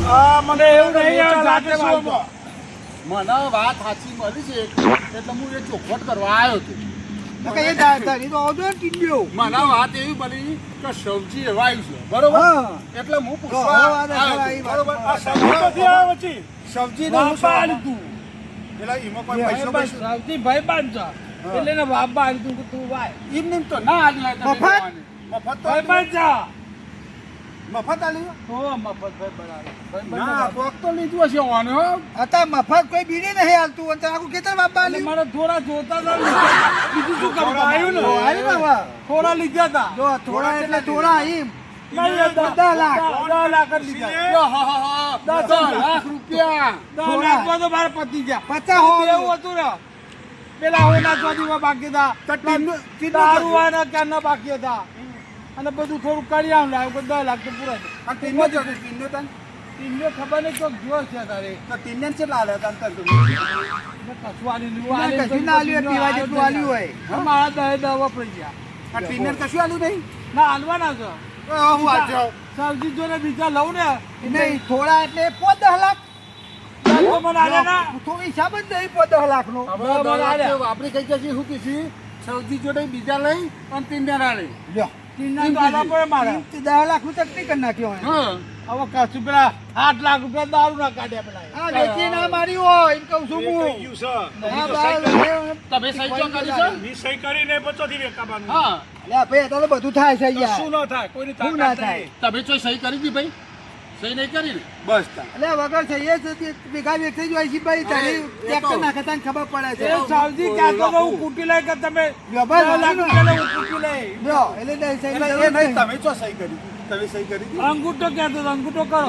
મને એવું નહીં જાતે વાંચો. મને વાત સાચી મળી છે એટલે હું એ ચોખવટ કરવા આવ્યો હતો. એ દાદાની તો આવજો ને ટીંડ્યો. મને વાત એવી મળી કે સબ્જી એવા આવી છે બરોબર એટલે હું પૂછવા આવ્યો. બરોબર આ સબ્જી આવે પછી સબ્જી બાપા આલતું પેલા એમાં કોઈ પૈસો પૈસો સબ્જી ભાઈ બાંધ એટલે ને બાપા આલતું કે તું ભાઈ એમ નેમ તો ના આલ્યો હોય તમે મફત? દેવાની. મફત તો ભાઈ બાંધ જા મફત આલ્યો હો મફત ભાઈ બરાબર ના કોક તો લીધું હશે ઓને હો. હતા મફત કોઈ બીડી નહીં હાલતું અને આખું ખેતર બાપા એટલે આલ્યું. મારે થોડા જોતા હતા ને. બીજું શું કરવું આવ્યું ને આવ્યું ને હવે. થોડા લીધા હતા જો થોડા એટલે થોડા એમ નહીં, 10 લાખ. 10 લાખ જ લીધા યો, હા, હા, હા. 10 લાખ રૂપિયા 10 લાખમાં તો મારે પતી ગયા 50 હોવા એવું હતું ને પેલા હોના ચોધીમાં બાકી હતા દારૂવાના ક્યારના બાકી હતા અને બધું થોડું કરી આવું લાવ્યું 10 લાખ તો પૂરા આ ટીનો જો ટીનો તન ટીમને ખબર નહીં કોક જો છે તારે તો ટીને કેટલા આલ્યા તન તન કશું આલ્યું કશું ના આલ્યું, પીવા જેટલું આલ્યું હોય. મારા 10 વપરાઈ ગયા આ ટીને કશું આલ્યું નહીં ના હાલવાના છો હું આજો સબ્જી જો ને બીજા લઉં ને નહીં થોડા એટલે 10 લાખ. તો મને આલે ના થોડો હિસાબ જ નહીં 10 લાખનો. આપણે કઈ કઈ શું કીધી સબ્જી જોડે બીજા લઈ અને ટીને ના લઈ લ્યો. ટીનના તો આલવા પડે મારે 10 લાખનું ચટણી કરી નાખ્યો હોય. હા હવે કશું પેલા 8 લાખ રૂપિયા દારૂ ના કાઢ્યા પેલા આ વેચી ના મારી હોય એમ કહું છું હું. હા, બરાબર. તમે સહી તો કરી છે સહી કરીને પછોથી વેકાવાનું હા લે ભાઈ અત્યારે બધું થાય છે યાર. શું ન થાય કોઈની શું ના તાકાત થાય? નહીં. તમે ચોઈ સહી કરી દી ભાઈ સહી નહીં કરી ને બસ તા એટલે વગર છે એ જ ભેગા વેચી જ હોય છે ભાઈ તારી ટ્રેક્ટર નાખે તને ખબર પડે એ છે. સાવજી કહેતો તો હું કૂટી લઈ કે તમે લ્યો, બસ 10 લાખ રૂપિયા લઈ હું કૂટી લઈ લ્યો, એટલે નહીં સહી એટલે જરૂર એ નહીં નહીં. તમે ચો સહી કરી તમે સહી કરી દી અંગૂઠો કહેતો તો અંગૂઠો કરો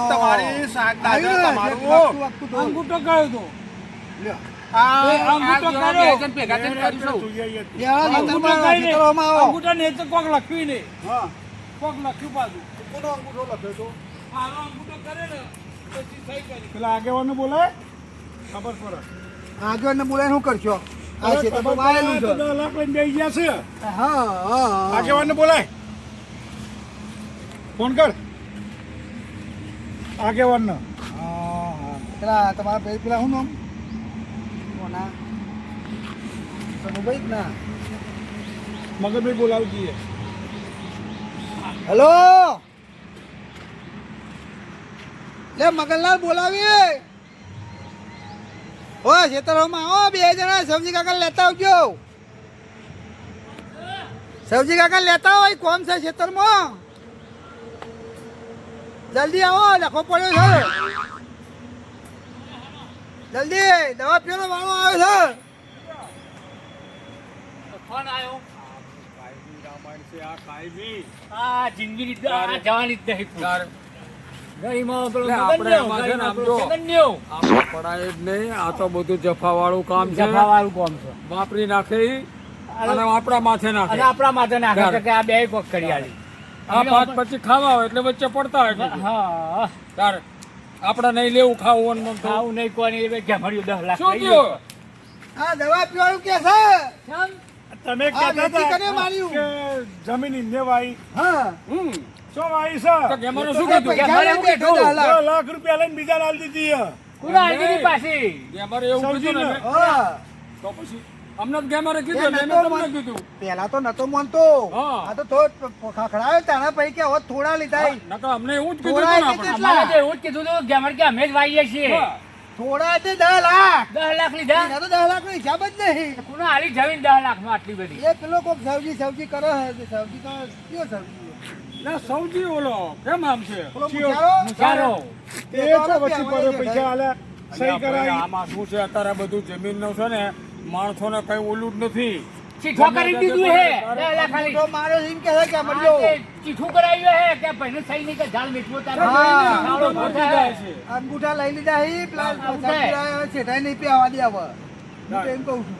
તમારી શાક દાદા આવ્યું ને, તમારું વખતું વખતું તો. અંગૂઠો કયો તો લ્યો. એ અંગૂઠો આ કરો. બે જણ ભેગા થઈને કરીશું. યાર, અંગૂઠો ખેતરમાં કઈ ખેતરોમાં આવો. અંગૂઠા ને તો કોક લખ્યું નહીં હા કોક લખ્યું પાછું કોનો અંગૂઠો લખ્યો તો મારો અંગૂઠો કરે ને પછી સહી કરી પેલા આગેવાનને બોલાય ખબર પડે આગળને બોલાવીને શું કરશો? આ ખેતરમાં વાયેલું છે. 10 લાખ લઈને બેસી ગયા છે હા, હા, હા. આગેવાનને બોલાય ફોન કર આગેવાનને હા, હા. પેલા તમારા ભાઈ પેલા શું નામ? કોના? સનુભાઈ જ ના? મગનભાઈ બોલાવી દઈએ હેલો, લે મગનલાલ બોલાવીએ. ઓ ખેતરોમાં આવો, 2 જણા સબ્જી કાકા લેતા આવજો. સબ્જી કાકા લેતા હોય કોમ છે ખેતરમાં. જલ્દી આવો, લખો પડ્યો છે. જલ્દી દવા પીવાનો વાળો આવ્યો છે. ફોન આવ્યો આ જિંદગી જવાની જ નહીં ગરીમાં પેલો આપણે એમાં છે ને આમ જો. આપણે પડાય જ નહીં આ તો બધું જફાવાળું કામ છે જફાવાળું કોમ છે વાપરી નાખે ઈ અને આપણા માથે અને નાખે આપણા માથે નાખે છે કે આ બે કોક કરી આલી આ ભાત પછી ખાવા હોય એટલે વચ્ચે પડતા હોય બીજું. હા તારે આપણે નહીં લેવું ખાવું અને તો ખાવું નહીં કોની એ જમણ્યું 10 લાખ શું લઈ થયું? ગયો. આ દવા પીવાનું કે છે? તમે આ કહેતા વેચી હતા કરે માર્યું. કે જમીન ઇન્ને વાઈ હા, શું વાઈ છે તો ગેમાનું શું તો કીધું? પૈસા લઈને બેઠો 10 લાખ. 10 લાખ રૂપિયા લઈને બીજા લાલ દીધી છે. કોના આંગળી પાછી ગેમારે એવું કીધું ને હા. તો પછી અમને જ ગેમારે કીધું એ એટલે નતો મેં તમને મન- કીધું પેલા તો નતો માનતો. હા. આ તો ખખડાયો તારા પૈકી હવે થોડા લીધા. નકર અમને એવું જ કીધું થોડા હતું ને એટલે આપણે. અમારે તો એવું જ કીધું હતું ગેમર કે અમે જ વાઈએ છીએ હા. થોડા એટલે 10 લાખ. 10 લાખ લીધા એના તો 10 લાખ નો હિસાબ જ નહીં. કોના આલી જમીન 10 લાખ માં આટલી બધી એ પેલો કોક સબ્જી કરે છે. સબ્જી તો કયો સબ્જી? ના સૌજી ઓલો કેમ આમ છે પેલો ચિયો. મુસારો? ચાલો એ છે પછી પડે પૈસા આલે સહી આપણે કરાવી આમાં શું છે અત્યારે બધું જમીનનું છે ને માણસોને કઈ ઓલું જ નથી ચીઠો કરી દીધું હે 10 લાખ ખાલી તો મારો એમ કહે છે કે મળ્યો. આ તે ચીઠું કરાવ્યું હે કે ભાઈને સહી નહીં કે ઝાડ વેચવો તારે હા. ખાવડો ભરતી મોટા જાય હે. છે અંગૂઠા લઈ લીધા હી પેલા અંગૂઠા. છેટાઈ નહીં પીવા દે હવે. હું તો એમ કહું છું.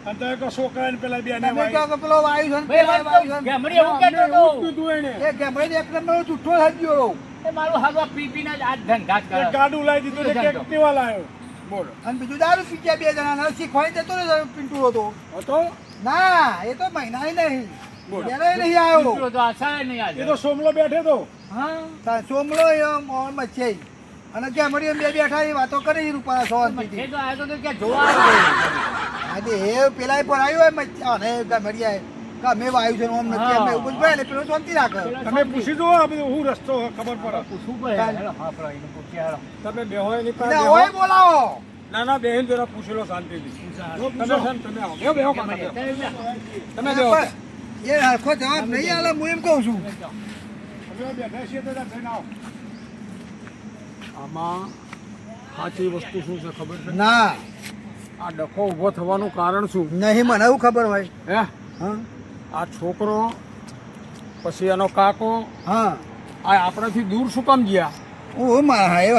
અને તો એક છોકરાને પેલા બે ને તમે કહો કે પેલો વાયુ છે ને ભાઈ પેલા વાત વાયુ તો છે ને. ગેમડી એવું કહેતો હતો કીધું એને એ ગેમડી એક નંબર જુઠ્ઠો થઈ ગયો. એ મારું હગવા પી પીને જ આ ધંધા જ એક કરે ગાડું લાવી દીધું ને કેક પીવા લાવ્યો બોલો અને બીજું દારૂ પી ગયા 2 જણા શીખવાઈ જતો ને પિન્ટુ હતો. હતો ના એ તો મહિના નહીં એનોય નહીં આવ્યો દીકરો તો આશાએ નહીં આજે. એ તો સોમલો બેઠે તો હા સોમલો મચ્છી અને ત્યાં મળી બે બેઠા એ વાતો કરી રૂપાલા સો મચ્છે તો આવ્યો તો ક્યાં જોવા આવ્યો. આજે એ પેલા પર આવ્યો હોય મચ્છી અને મળી મેં વાયુ છે ઓમ નથી અમે એવું ભાઈ પેલો શાંતિ રાખે તમે પૂછી જુઓ આ બધું હું રસ્તો ખબર પડે પૂછવું પડે. હેલો, હા, પેલા એને પૂછીએ, હેલો. તમે બેહો એની પાસે એટલે બેહો. હોય બોલાવો ના ના બેહીને જરા પૂછી લો શાંતિથી તમે છે ને તમે આવો. બેહો, બેહો કાકા, બેહો. તમે બેહો એ હરખો જવાબ નહીં આલે હું એમ કહું છું તમે બેઠા છીએ તો જઈને આવો. આમાં સાચી વસ્તુ શું છે ખબર છે ના આ ડખો ઊભો થવાનું કારણ શું નહીં મને એવું ખબર હોય હે હા આ છોકરો પછી એનો કાકો હા આ આપણાથી દૂર શું કામ ગયા ઓ મારા એ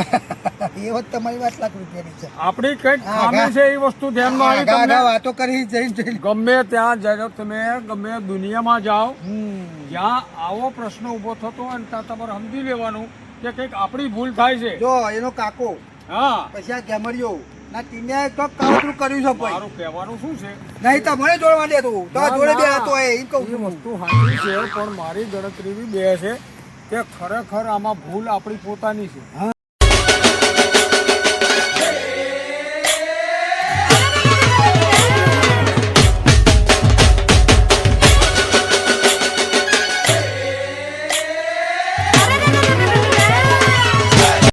વાત તમારી વાત લાખ રૂપિયાની છે આપણી કઈક હા, ખામી છે એ વસ્તુ ધ્યાનમાં આવી આગા તમને વાતો કરી જઈને ગમે ત્યાં જાય તમે ગમે દુનિયામાં જાઓ હમ. જ્યાં આવો પ્રશ્ન ઊભો થતો હોય ને ત્યાં તમારે સમજી લેવાનું કે કંઈક આપણી ભૂલ થાય છે જો એનો કાકો હા પછી આ ગેમરિયો ના ટીમે તો કાવતરું કર્યું છે ભાઈ મારું કહેવાનું શું છે નહીં તમને જોડવા દે તું તો જોડે બે હતો એમ કહું એ છું વસ્તુ સાચી છે પણ મારી ગણતરી બી બે છે કે ખરેખર આમાં ભૂલ આપણી પોતાની છે